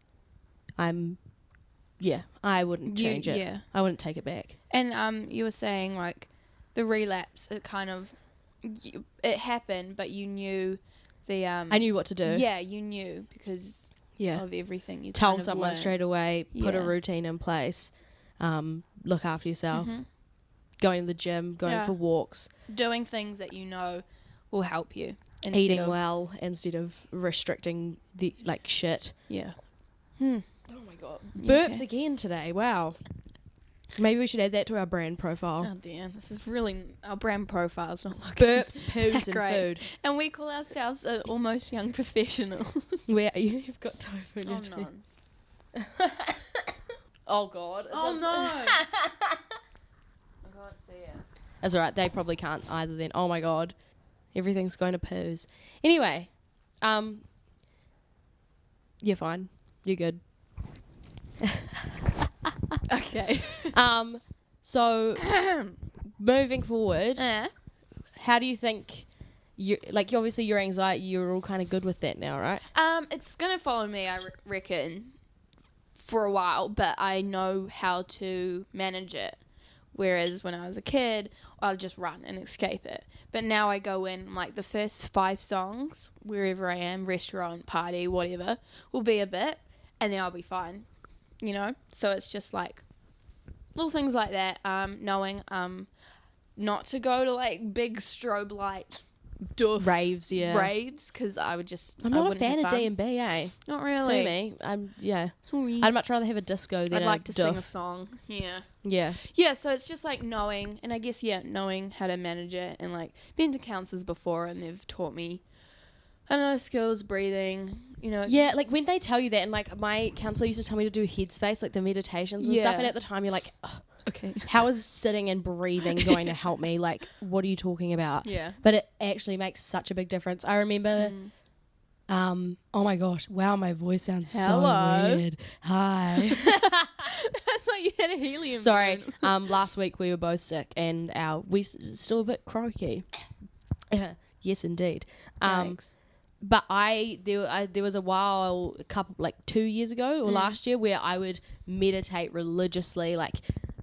Speaker 1: I wouldn't change it.
Speaker 2: Yeah.
Speaker 1: I wouldn't take it back.
Speaker 2: And you were saying like the relapse, it kind of it happened, but you knew the
Speaker 1: I knew what to do.
Speaker 2: Yeah, you knew because
Speaker 1: Yeah.
Speaker 2: of everything you
Speaker 1: Tell
Speaker 2: kind of
Speaker 1: someone
Speaker 2: learned.
Speaker 1: straight away, put a
Speaker 2: Yeah.
Speaker 1: routine in place, look after yourself, going to the gym, going
Speaker 2: Yeah.
Speaker 1: for walks,
Speaker 2: Doing things that you know will help you. Instead
Speaker 1: eating
Speaker 2: of,
Speaker 1: well instead of restricting the like shit.
Speaker 2: Yeah.
Speaker 1: Oh my god. Burps again today. Wow. Maybe we should add that to our brand profile.
Speaker 2: Oh dear, this is really our brand profile's not looking
Speaker 1: Burps, poos, and
Speaker 2: great.
Speaker 1: food.
Speaker 2: And we call ourselves almost young professionals.
Speaker 1: Where you've got tofu in your
Speaker 2: Oh
Speaker 1: teeth.
Speaker 2: no.
Speaker 1: Oh god.
Speaker 2: Oh no. I can't see it.
Speaker 1: That's alright. They probably can't either. Then. Oh my god. Everything's going to poos. Anyway, you're fine. You're good.
Speaker 2: Okay.
Speaker 1: So moving forward,
Speaker 2: Yeah.
Speaker 1: how do you think you like? Obviously, your anxiety, you're all kind of good with that now, right?
Speaker 2: It's gonna follow me, I reckon, for a while, but I know how to manage it. Whereas when I was a kid, I'd just run and escape it. But now I go in, like, the first 5 songs, wherever I am, restaurant, party, whatever, will be a bit, and then I'll be fine, So it's just, like, little things like that, knowing not to go to, like, big strobe light doof
Speaker 1: Raves, yeah.
Speaker 2: raves, because I would just...
Speaker 1: I'm
Speaker 2: I
Speaker 1: not a
Speaker 2: wouldn't
Speaker 1: fan
Speaker 2: have
Speaker 1: of
Speaker 2: fun.
Speaker 1: D&B, eh?
Speaker 2: Not
Speaker 1: Sue
Speaker 2: really.
Speaker 1: me.
Speaker 2: Sorry.
Speaker 1: I'd much rather have a disco than
Speaker 2: I'd
Speaker 1: a
Speaker 2: like to sing a
Speaker 1: doof.
Speaker 2: song. Yeah.
Speaker 1: Yeah.
Speaker 2: Yeah, so it's just like knowing, and I guess, knowing how to manage it, and like been to counsellors before and they've taught me, I don't know, skills, breathing,
Speaker 1: Yeah, like when they tell you that, and like my counsellor used to tell me to do headspace, like the meditations and stuff,
Speaker 2: Yeah.
Speaker 1: and at the time you're like, "Ugh,
Speaker 2: Okay.
Speaker 1: how is sitting and breathing going to help me? Like, what are you talking about?
Speaker 2: Yeah.
Speaker 1: But it actually makes such a big difference. I remember, oh my gosh, wow, my voice sounds
Speaker 2: Hello.
Speaker 1: so weird. Hi.
Speaker 2: That's like you had a helium.
Speaker 1: Sorry,
Speaker 2: balloon.
Speaker 1: last week we were both sick and we still a bit croaky. Yes, indeed.
Speaker 2: Yikes.
Speaker 1: but there was a while, a couple, like 2 years ago or last year, where I would meditate religiously, like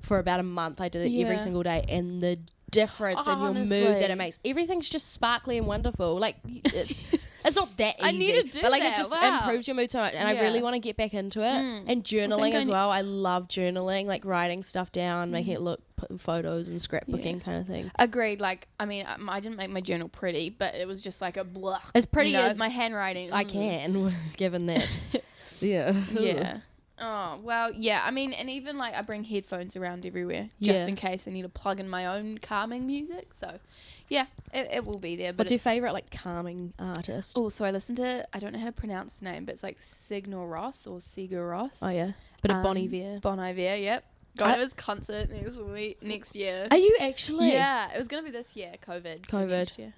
Speaker 1: for about a month. I did it every single day, and the difference in your mood that it makes, everything's just sparkly and wonderful. Like it's not that easy.
Speaker 2: I need to do
Speaker 1: but like
Speaker 2: that.
Speaker 1: it just
Speaker 2: Wow.
Speaker 1: improves your mood so much, and I really want to get back into it. And journaling as well. I love journaling, like writing stuff down, making it look photos and scrapbooking kind of thing.
Speaker 2: Agreed. Like, I mean, I didn't make my journal pretty, but it was just like a blah.
Speaker 1: As pretty as
Speaker 2: my handwriting.
Speaker 1: I can, given that.
Speaker 2: Yeah. Oh, well, yeah. I mean, and even like I bring headphones around everywhere just in case I need to plug in my own calming music. So, yeah, it will be there. But
Speaker 1: what's your favourite like calming artist?
Speaker 2: Oh, so I listened to, I don't know how to pronounce his name, but it's like Signal Ross or Sigur Ross.
Speaker 1: Oh, yeah. Bit of Bon Iver.
Speaker 2: Bon Iver, yep. Going to his concert next year.
Speaker 1: Are you actually?
Speaker 2: Yeah, it was going to be this year, COVID. So next year.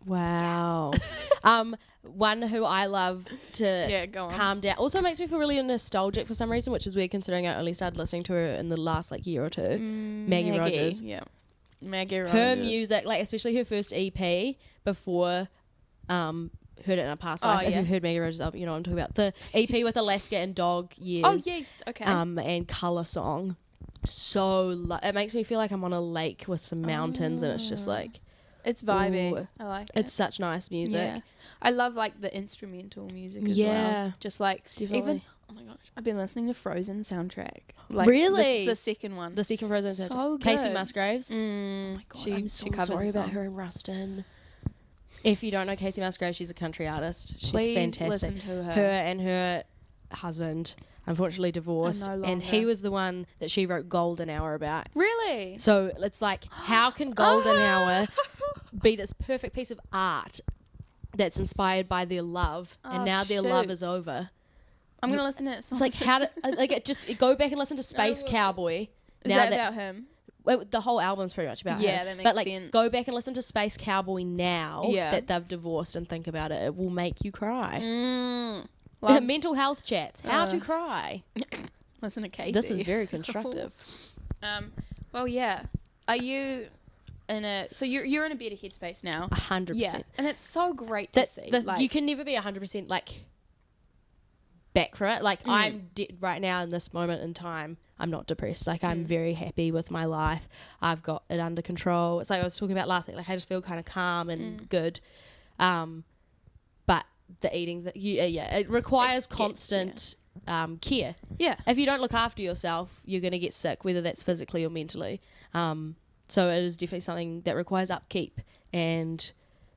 Speaker 1: Wow. One who I love to calm down. Also makes me feel really nostalgic for some reason, which is weird considering I only started listening to her in the last like year or two. Maggie Rogers.
Speaker 2: Yeah. Maggie Rogers.
Speaker 1: Her music, like especially her first EP before heard it in a past life. If you've heard Maggie Rogers, you know what I'm talking about. The EP with Alaska and Dog Years.
Speaker 2: Oh yes, okay.
Speaker 1: And Colour Song. So it makes me feel like I'm on a lake with some mountains and it's just like
Speaker 2: it's vibey.
Speaker 1: Ooh.
Speaker 2: I like it.
Speaker 1: It's such nice music.
Speaker 2: Yeah. I love like the instrumental music as well. Just like even oh my gosh, I've been listening to Frozen soundtrack. Like
Speaker 1: really?
Speaker 2: The second one.
Speaker 1: The second Frozen
Speaker 2: so
Speaker 1: soundtrack.
Speaker 2: good.
Speaker 1: Casey Musgraves.
Speaker 2: Oh my God,
Speaker 1: I'm so sorry about her in Rustin. If you don't know Casey Musgraves, she's a country artist. She's fantastic.
Speaker 2: Listen to her.
Speaker 1: Her and her husband unfortunately divorced, and he was the one that she wrote Golden Hour about.
Speaker 2: Really?
Speaker 1: So it's like, how can Golden Hour be this perfect piece of art that's inspired by their love, and now their love is over?
Speaker 2: I'm gonna listen to it.
Speaker 1: It's like how to go back and listen to Space Cowboy.
Speaker 2: Is that about him?
Speaker 1: Well, the whole album's pretty much about him.
Speaker 2: Yeah, that makes
Speaker 1: but like,
Speaker 2: sense.
Speaker 1: go back and listen to Space Cowboy now that they've divorced and think about it. It will make you cry. Mental health chats. How to cry.
Speaker 2: Listen to Casey.
Speaker 1: This is very constructive.
Speaker 2: Well, yeah. Are you in a... So you're in a better headspace now.
Speaker 1: 100%.
Speaker 2: Yeah. And it's so great to see.
Speaker 1: You can never be 100% like back from it. Like I'm right now in this moment in time, I'm not depressed. Like I'm very happy with my life. I've got it under control. It's like I was talking about last week. Like I just feel kind of calm and good. But the eating, it requires constant care. Yeah. If you don't look after yourself, you're going to get sick, whether that's physically or mentally. So it is definitely something that requires upkeep, and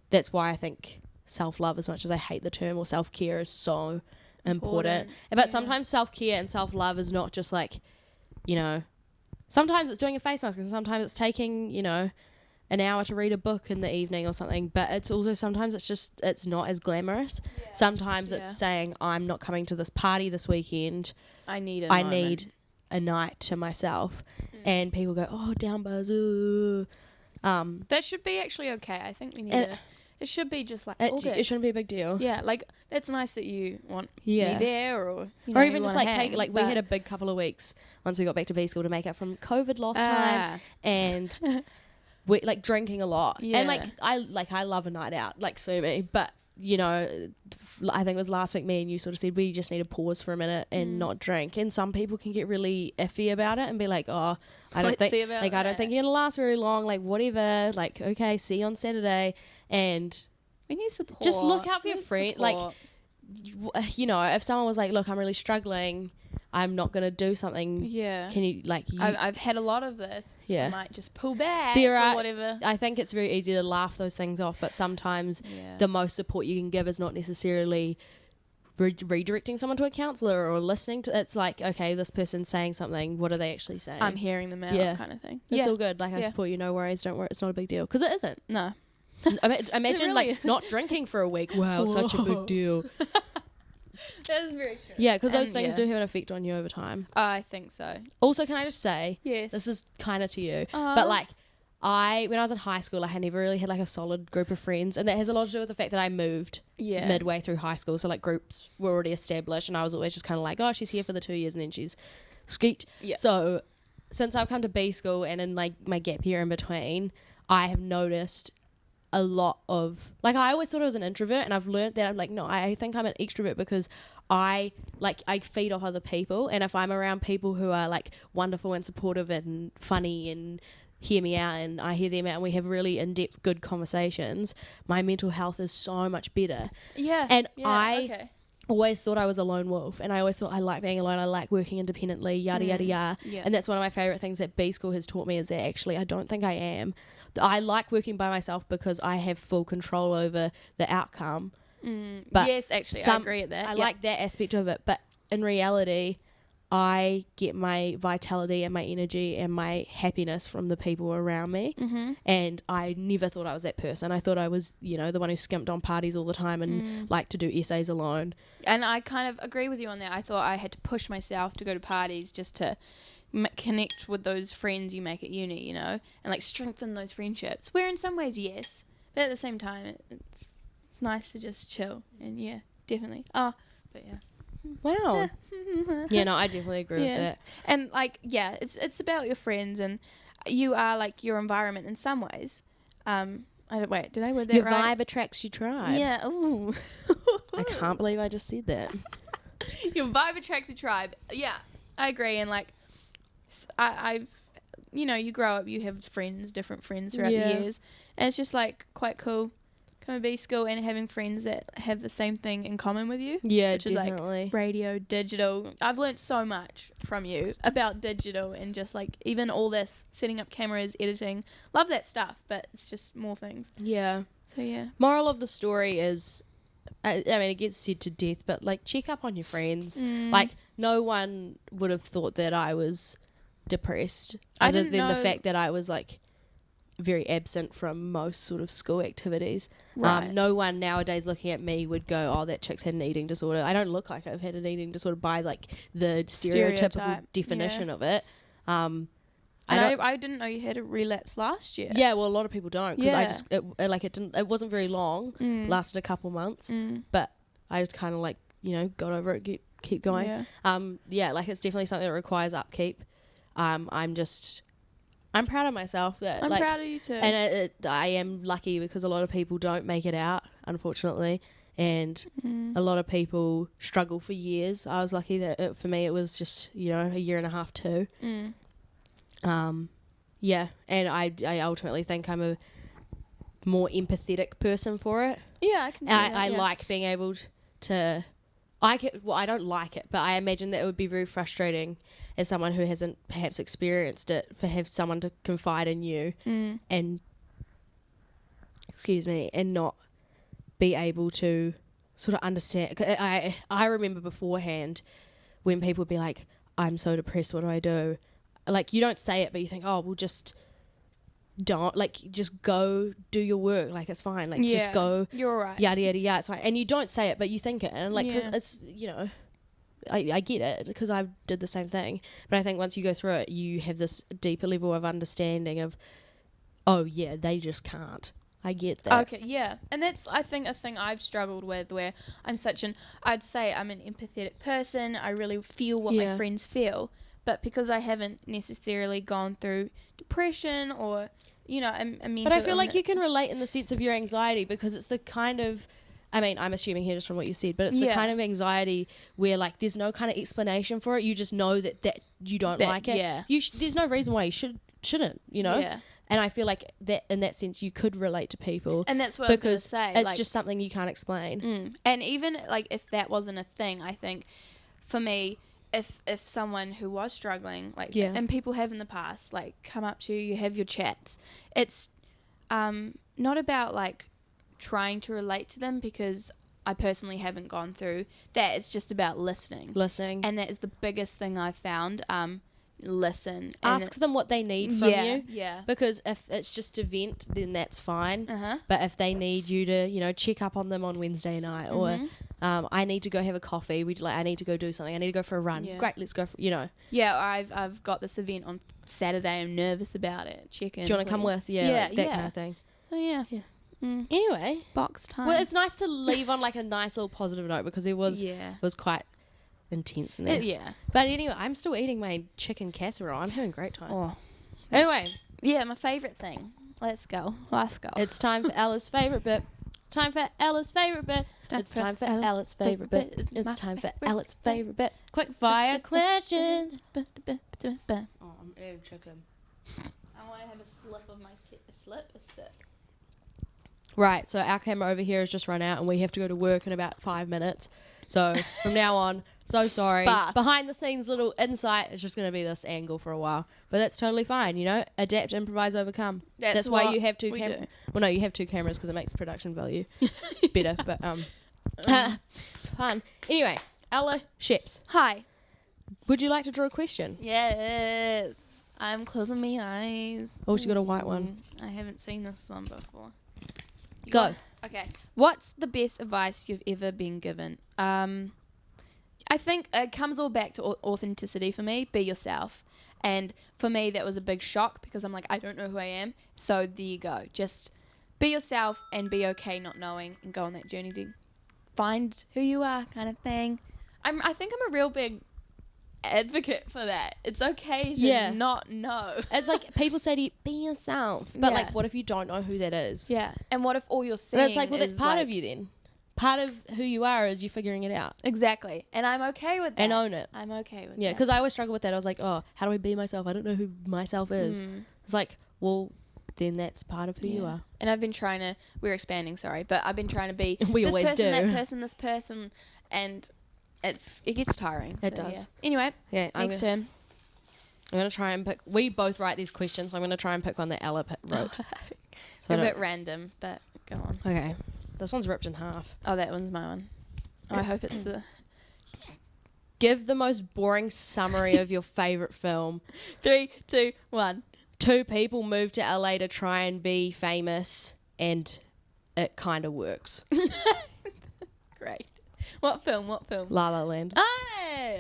Speaker 1: that's why I think self-love, as much as I hate the term, or self-care, is so important. But sometimes self-care and self-love is not just like, you know, sometimes it's doing a face mask, and sometimes it's taking, you know, an hour to read a book in the evening or something. But it's also sometimes it's not as glamorous. Sometimes it's saying, I'm not coming to this party this weekend. I need a night to myself. And people go, oh, down buzz.
Speaker 2: That should be actually okay. I think we need to... It should be just like...
Speaker 1: It shouldn't be a big deal.
Speaker 2: Yeah, like, that's nice that you want me there, or... You know,
Speaker 1: or even just like take... Like, we had a big couple of weeks once we got back to B school to make up from COVID lost time. And... we like drinking a lot, and I love a night out, like sue me, but you know, I think it was last week me and you sort of said we just need to pause for a minute and not drink, and some people can get really iffy about it and be like, oh, I don't think you're gonna last very long, like whatever, like okay, see you on Saturday. And
Speaker 2: we need support.
Speaker 1: Just look out for your friend, like, you know, if someone was like, look, I'm really struggling, I'm not going to do something. Yeah. Can you, like...
Speaker 2: I've had a lot of this. Yeah. I might just pull back or whatever.
Speaker 1: I think it's very easy to laugh those things off, but sometimes the most support you can give is not necessarily redirecting someone to a counsellor or listening to... It's like, okay, this person's saying something. What are they actually saying?
Speaker 2: I'm hearing them out kind of thing.
Speaker 1: It's all good. Like, I support you. No worries. Don't worry. It's not a big deal. Because it isn't.
Speaker 2: No.
Speaker 1: Imagine, really like, not drinking for a week. Wow, such a big deal.
Speaker 2: That is very true.
Speaker 1: Yeah, because those things do have an effect on you over time.
Speaker 2: I think so.
Speaker 1: Also, can I just say,
Speaker 2: yes,
Speaker 1: this is kind of to you, but like, when I was in high school, I had never really had like a solid group of friends, and that has a lot to do with the fact that I moved midway through high school, so like groups were already established, and I was always just kind of like, oh, she's here for the 2 years, and then she's skeet. Yeah. So since I've come to B school and in like my gap year in between, I have noticed a lot of, like, I always thought I was an introvert, and I've learned that I'm like, no, I think I'm an extrovert because I feed off other people, and if I'm around people who are like wonderful and supportive and funny and hear me out and I hear them out and we have really in-depth good conversations, my mental health is so much better.
Speaker 2: Yeah.
Speaker 1: And
Speaker 2: I
Speaker 1: always thought I was a lone wolf, and I always thought I like being alone, I like working independently, yada yada yada.
Speaker 2: Yeah.
Speaker 1: And that's one of my favorite things that B School has taught me, is that actually I don't think I am. I like working by myself because I have full control over the outcome. But
Speaker 2: yes, actually, I agree with that.
Speaker 1: I like that aspect of it, but in reality, I get my vitality and my energy and my happiness from the people around me. And I never thought I was that person. I thought I was, you know, the one who skimped on parties all the time and liked to do essays alone.
Speaker 2: And I kind of agree with you on that. I thought I had to push myself to go to parties just to connect with those friends you make at uni, you know, and like strengthen those friendships. Where in some ways, yes, but at the same time, it's nice to just chill. And yeah, definitely. Oh, but yeah.
Speaker 1: Wow. Yeah, no, I definitely agree with that.
Speaker 2: And like, yeah, it's about your friends, and you are like your environment in some ways. Did I word that
Speaker 1: Your
Speaker 2: right?
Speaker 1: vibe attracts your tribe.
Speaker 2: Yeah. Ooh.
Speaker 1: I can't believe I just said that.
Speaker 2: Your vibe attracts your tribe. Yeah, I agree. And like, I've, you know, you grow up, you have friends, different friends throughout the years, and it's just like quite cool coming to B School and having friends that have the same thing in common with you.
Speaker 1: Yeah,
Speaker 2: which
Speaker 1: definitely.
Speaker 2: is like radio, digital. I've learnt so much from you about digital and just like even all this setting up cameras, editing. Love that stuff, but it's just more things.
Speaker 1: Yeah.
Speaker 2: So yeah.
Speaker 1: Moral of the story is, I mean, it gets said to death, but like, check up on your friends. Like, no one would have thought that I was depressed, other than the fact that I was like very absent from most sort of school activities.
Speaker 2: Right.
Speaker 1: No one nowadays looking at me would go, oh, that chick's had an eating disorder. I don't look like I've had an eating disorder by like the stereotypical definition of it.
Speaker 2: I didn't know you had a relapse last year.
Speaker 1: Yeah, well, a lot of people don't, because it wasn't very long, lasted a couple months, but I just kind of like, you know, got over it, keep going. Yeah, like it's definitely something that requires upkeep. I'm proud of myself. That
Speaker 2: I'm proud of you too.
Speaker 1: And I am lucky because a lot of people don't make it out, unfortunately, and a lot of people struggle for years. I was lucky that for me it was just, you know, a year and a half too. Yeah, and I ultimately think I'm a more empathetic person for it.
Speaker 2: Yeah, I can see that.
Speaker 1: I like being able to. I don't like it, but I imagine that it would be very frustrating as someone who hasn't perhaps experienced it, for have someone to confide in you and and not be able to sort of understand. I remember beforehand when people would be like, I'm so depressed, what do I do? Like, you don't say it, but you think, oh, well, just go do your work, like it's fine, like just go,
Speaker 2: you're all right,
Speaker 1: yada yada yada, it's fine. And you don't say it, but you think it, and like, cause it's, you know, I get it because I did the same thing, but I think once you go through it, you have this deeper level of understanding of, oh yeah, they just can't. I get that.
Speaker 2: Okay, yeah. And that's, I think, a thing I've struggled with, where I'd say I'm an empathetic person. I really feel what my friends feel, but because I haven't necessarily gone through depression or, you know, a mental
Speaker 1: But I feel like you can relate in the sense of your anxiety, because it's the kind of, I mean, I'm assuming here just from what you said, but it's the kind of anxiety where like there's no kind of explanation for it. You just know that you don't like it.
Speaker 2: Yeah.
Speaker 1: There's no reason why you shouldn't, you know?
Speaker 2: Yeah.
Speaker 1: And I feel like that in that sense you could relate to people.
Speaker 2: And that's what I was going to say.
Speaker 1: It's like, just something you can't explain.
Speaker 2: And even like if that wasn't a thing, I think for me, if someone who was struggling, like, and people have in the past, like, come up to you, you have your chats, it's not about like trying to relate to them, because I personally haven't gone through that. It's just about listening, and that is the biggest thing I've found. Listen,
Speaker 1: ask them what they need from you,
Speaker 2: yeah,
Speaker 1: because if it's just a vent, then that's fine. But if they need you to, you know, check up on them on Wednesday night, or I need to go have a coffee, I need to go do something, I need to go for a run, great, let's go for, you know.
Speaker 2: I've got this event on Saturday, I'm nervous about it, check in,
Speaker 1: do you want to come with? Like that kind of thing.
Speaker 2: So
Speaker 1: Anyway,
Speaker 2: box time.
Speaker 1: Well, it's nice to leave on like a nice little positive note, because it was quite intense in there. But anyway, I'm still eating my chicken casserole. I'm having a great time. Anyway,
Speaker 2: my favourite thing. Let's go. Let's go.
Speaker 1: It's time for Ella's favourite bit. Time for Ella's favourite bit. It's time for Ella's favourite bit. It's time for Ella's favourite bit. Quick fire questions.
Speaker 2: Oh,
Speaker 1: I'm eating chicken.
Speaker 2: I want to have a slip of my a sip.
Speaker 1: Right, so our camera over here has just run out and we have to go to work in about 5 minutes. So from now on, so sorry.
Speaker 2: Fast.
Speaker 1: Behind the scenes little insight, it's just going to be this angle for a while. But that's totally fine, you know? Adapt, improvise, overcome.
Speaker 2: That's
Speaker 1: why
Speaker 2: what
Speaker 1: you have two
Speaker 2: we
Speaker 1: cameras.
Speaker 2: do.
Speaker 1: Well, no, you have two cameras because it makes production value better. But fun. Anyway, Ella Sheps,
Speaker 2: Hi.
Speaker 1: would you like to draw a question?
Speaker 2: Yes. I'm closing my eyes.
Speaker 1: Oh, she got a white one.
Speaker 2: I haven't seen this one before. You
Speaker 1: Go.
Speaker 2: got- Okay. What's the best advice you've ever been given? I think it comes all back to authenticity for me. Be yourself. And for me, that was a big shock because I'm like, I don't know who I am. So there you go. Just be yourself and be okay not knowing and go on that journey to find who you are, kind of thing. I think I'm a real big advocate for that. It's okay to not know.
Speaker 1: It's like people say to you, be yourself. But
Speaker 2: Yeah.
Speaker 1: like, what if you don't know who that is?
Speaker 2: Yeah. And what if all you're seeing
Speaker 1: And it's like, well, that's
Speaker 2: is
Speaker 1: part
Speaker 2: like,
Speaker 1: of you then. Part of who you are is you figuring it out.
Speaker 2: Exactly. And I'm okay with that.
Speaker 1: And own it.
Speaker 2: I'm okay with
Speaker 1: Yeah,
Speaker 2: that.
Speaker 1: because I always struggle with that. I was like, oh, how do I be myself? I don't know who myself is. It's like, well, then that's part of who you are.
Speaker 2: And I've been trying to, we're expanding, sorry, but I've been trying to be
Speaker 1: We
Speaker 2: this
Speaker 1: always
Speaker 2: person,
Speaker 1: do.
Speaker 2: that person, this person, and it gets tiring.
Speaker 1: It
Speaker 2: so,
Speaker 1: does.
Speaker 2: Yeah. Anyway,
Speaker 1: Yeah,
Speaker 2: next turn.
Speaker 1: I'm going to try and pick. We both write these questions, so I'm going to try and pick one that Ella wrote. So
Speaker 2: A
Speaker 1: I don't-
Speaker 2: bit random, but go on.
Speaker 1: Okay. This one's ripped in half.
Speaker 2: Oh, that one's my one. Oh, I hope it's the
Speaker 1: Give the most boring summary of your favourite film.
Speaker 2: 3, 2, 1.
Speaker 1: 2 people move to LA to try and be famous, and it kind of works.
Speaker 2: Great. What film?
Speaker 1: La La Land.
Speaker 2: Oh!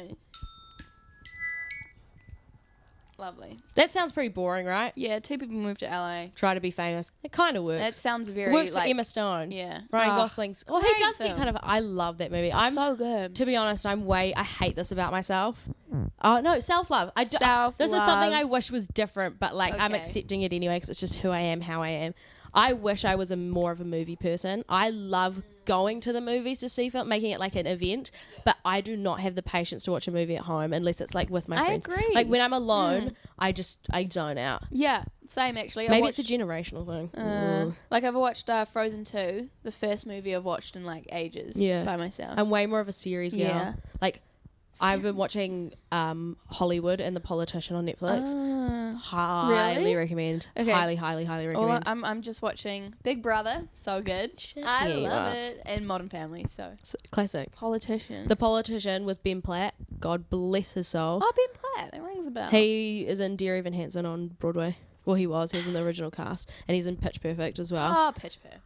Speaker 2: Lovely.
Speaker 1: That sounds pretty boring, right?
Speaker 2: Yeah, 2 people moved to LA.
Speaker 1: Try to be famous. It kind of works.
Speaker 2: That sounds very
Speaker 1: Works
Speaker 2: like
Speaker 1: for Emma Stone.
Speaker 2: yeah.
Speaker 1: Ryan
Speaker 2: Oh,
Speaker 1: Gosling's. Oh, he
Speaker 2: great
Speaker 1: does get
Speaker 2: film.
Speaker 1: kind of. I love that movie. I'm
Speaker 2: so good.
Speaker 1: to be honest. I hate this about myself. Oh no, self love. This is something
Speaker 2: Self-love.
Speaker 1: I wish was different, but like I'm
Speaker 2: Okay.
Speaker 1: accepting it anyway because it's just who I am, how I am. I wish I was more of a movie person. I love going to the movies to see film, making it like an event, but I do not have the patience to watch a movie at home unless it's like with my
Speaker 2: I
Speaker 1: friends.
Speaker 2: agree.
Speaker 1: Like when I'm alone, I zone out.
Speaker 2: Yeah, same actually.
Speaker 1: Maybe it's a generational thing.
Speaker 2: Like I've watched Frozen 2, the first movie I've watched in like ages by myself.
Speaker 1: I'm way more of a series gal.
Speaker 2: Yeah.
Speaker 1: Like I've been watching Hollywood and The Politician on Netflix. Highly
Speaker 2: really?
Speaker 1: recommend.
Speaker 2: Okay.
Speaker 1: Highly recommend.
Speaker 2: I'm just watching Big Brother, so good. I love it. And Modern Family, so
Speaker 1: Classic.
Speaker 2: Politician.
Speaker 1: The Politician with Ben Platt. God bless his soul.
Speaker 2: Oh, Ben Platt, that rings a bell.
Speaker 1: He is in Dear Evan Hansen on Broadway. Well, he was. He was in the original cast, and he's in Pitch Perfect as well.
Speaker 2: Oh, Pitch Perfect.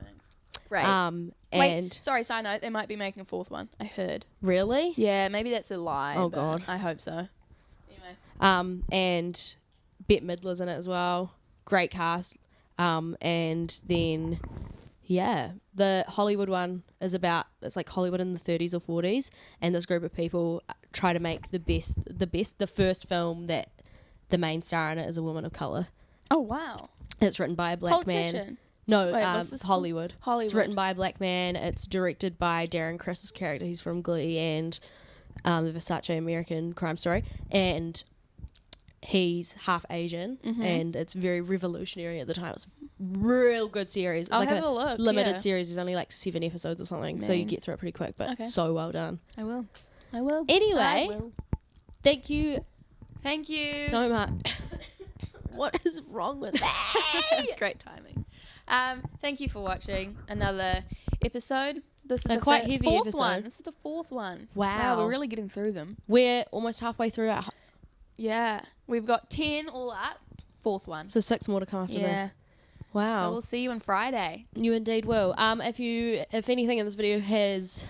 Speaker 2: Great.
Speaker 1: And
Speaker 2: Wait, sorry, side note, they might be making a 4th one. I heard.
Speaker 1: really,
Speaker 2: Yeah, maybe that's a lie.
Speaker 1: Oh,
Speaker 2: but
Speaker 1: God.
Speaker 2: I hope so. Anyway.
Speaker 1: and Bette Midler's in it as well. Great cast. And then, yeah, the Hollywood one is it's like Hollywood in the 30s or 40s, and this group of people try to make the first film that the main star in it is a woman of color.
Speaker 2: Oh, wow.
Speaker 1: It's wrritten by a black man.
Speaker 2: Politician.
Speaker 1: No,
Speaker 2: Wait, what's this
Speaker 1: Hollywood.
Speaker 2: Hollywood.
Speaker 1: It's written by a black man. It's directed by Darren Criss' character. He's from Glee and the Versace American Crime Story. And he's half Asian, and it's very revolutionary at the time. It's a real good series. It's
Speaker 2: I'll
Speaker 1: like
Speaker 2: have a look,
Speaker 1: limited
Speaker 2: yeah.
Speaker 1: series. There's only like 7 episodes or something, so you
Speaker 2: Man.
Speaker 1: get through it pretty quick, but
Speaker 2: Okay.
Speaker 1: so well done.
Speaker 2: I will. I
Speaker 1: Anyway,
Speaker 2: will.
Speaker 1: thank you
Speaker 2: Thank you.
Speaker 1: so much. What is wrong with that?
Speaker 2: That's great timing. Thank you for watching another episode. This is
Speaker 1: A
Speaker 2: the
Speaker 1: quite heavy
Speaker 2: 4th
Speaker 1: episode.
Speaker 2: one. This is the 4th one.
Speaker 1: Wow.
Speaker 2: We're really getting through them.
Speaker 1: We're almost halfway through it,
Speaker 2: Yeah. We've got 10 all up. 4th one.
Speaker 1: so 6 more to come after
Speaker 2: Yeah.
Speaker 1: this. Wow.
Speaker 2: So we'll see you on Friday.
Speaker 1: You indeed will. If anything in this video has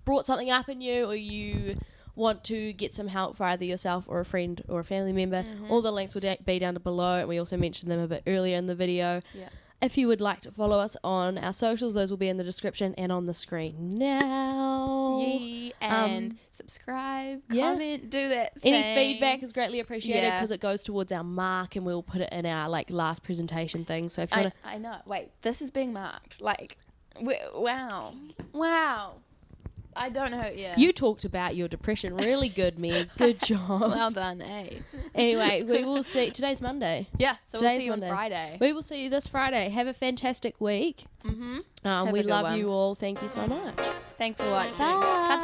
Speaker 1: brought something up in you, or you want to get some help for either yourself or a friend or a family member, all the links will be down below, and we also mentioned them a bit earlier in the video.
Speaker 2: Yeah.
Speaker 1: If you would like to follow us on our socials, those will be in the description and on the screen now.
Speaker 2: Yee. and subscribe,
Speaker 1: yeah.
Speaker 2: comment, do that
Speaker 1: Any
Speaker 2: thing.
Speaker 1: feedback is greatly appreciated
Speaker 2: Yeah.
Speaker 1: because it goes towards our mark, and we'll put it in our like last presentation thing. So if you want to,
Speaker 2: I know. Wait, this is being marked. Like, wow. I don't know. Yeah.
Speaker 1: you talked about your depression really good, Meg. Good job.
Speaker 2: well done, eh?
Speaker 1: Anyway, we will see. Today's Monday.
Speaker 2: Yeah. So we'll
Speaker 1: Today's
Speaker 2: see you
Speaker 1: Monday.
Speaker 2: on Friday.
Speaker 1: We will see you this Friday. Have a fantastic week.
Speaker 2: Mm-hmm. Have
Speaker 1: We
Speaker 2: a good
Speaker 1: love
Speaker 2: one.
Speaker 1: you all. Thank you so much.
Speaker 2: Thanks for watching.
Speaker 1: Bye.
Speaker 2: Ka